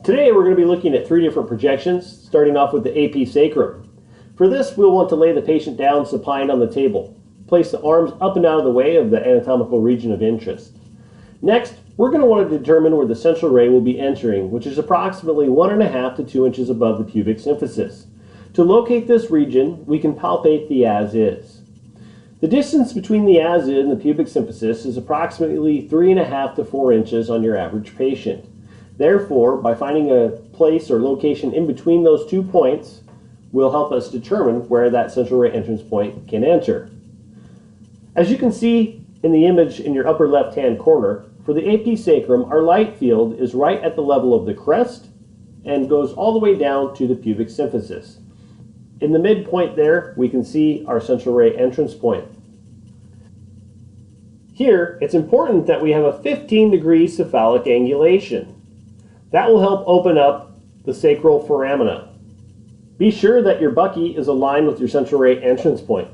Today we're going to be looking at three different projections, starting off with the AP sacrum. For this, we'll want to lay the patient down supine on the table. Place the arms up and out of the way of the anatomical region of interest. Next, we're going to want to determine where the central ray will be entering, which is approximately 1.5 to 2 inches above the pubic symphysis. To locate this region, we can palpate the as-is. The distance between the as-is and the pubic symphysis is approximately 3.5 to 4 inches on your average patient. Therefore, by finding a place or location in between those 2 points will help us determine where that central ray entrance point can enter. As you can see in the image in your upper left-hand corner, for the AP sacrum, our light field is right at the level of the crest and goes all the way down to the pubic symphysis. In the midpoint there, we can see our central ray entrance point. Here, it's important that we have a 15-degree cephalic angulation. That will help open up the sacral foramina. Be sure that your bucky is aligned with your central ray entrance point.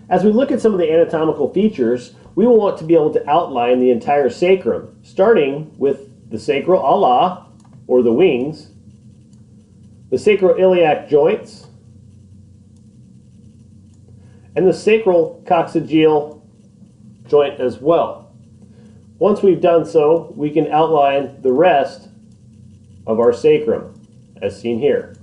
As we look at some of the anatomical features, we will want to be able to outline the entire sacrum, starting with the sacral ala, or the wings, the sacroiliac joints, and the sacral coccygeal joint as well. Once we've done so, we can outline the rest of our sacrum, as seen here.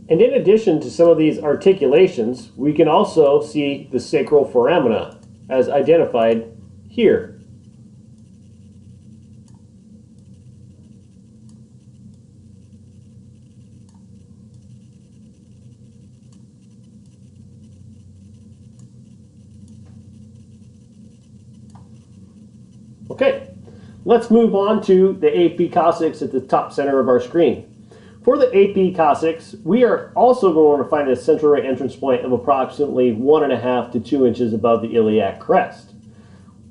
And in addition to some of these articulations, we can also see the sacral foramina, as identified here. Okay, let's move on to the AP Coccyx at the top center of our screen. For the AP Coccyx, we are also going to find a central ray entrance point of approximately 1.5 to 2 inches above the iliac crest.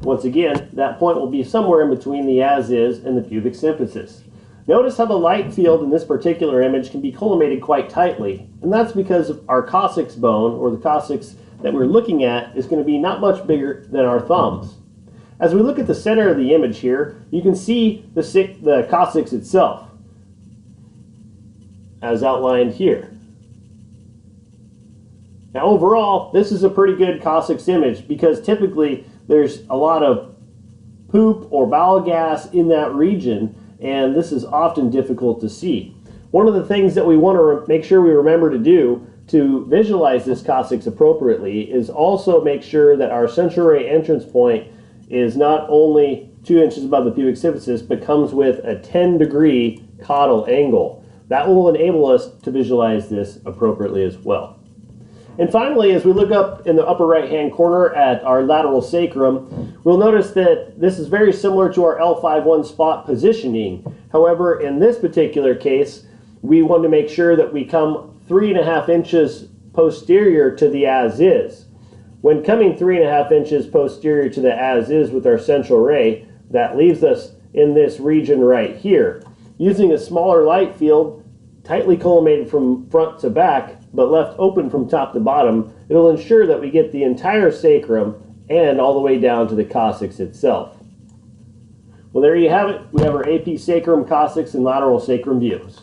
Once again, that point will be somewhere in between the as-is and the pubic symphysis. Notice how the light field in this particular image can be collimated quite tightly, and that's because our coccyx bone, or the coccyx that we're looking at, is going to be not much bigger than our thumbs. As we look at the center of the image here, you can see the coccyx itself, as outlined here. Now overall, this is a pretty good coccyx image because typically there's a lot of poop or bowel gas in that region, and this is often difficult to see. One of the things that we want to make sure we remember to do to visualize this coccyx appropriately is also make sure that our central ray entrance point is not only 2 inches above the pubic symphysis, but comes with a 10-degree caudal angle. That will enable us to visualize this appropriately as well. And finally, as we look up in the upper right-hand corner at our lateral sacrum, we'll notice that this is very similar to our L5-1 spot positioning. However, in this particular case, we want to make sure that we come 3.5 inches posterior to the as-is. When coming 3.5 inches posterior to the as-is with our central ray, that leaves us in this region right here. Using a smaller light field, tightly collimated from front to back, but left open from top to bottom, it'll ensure that we get the entire sacrum and all the way down to the coccyx itself. Well, there you have it. We have our AP sacrum, coccyx, and lateral sacrum views.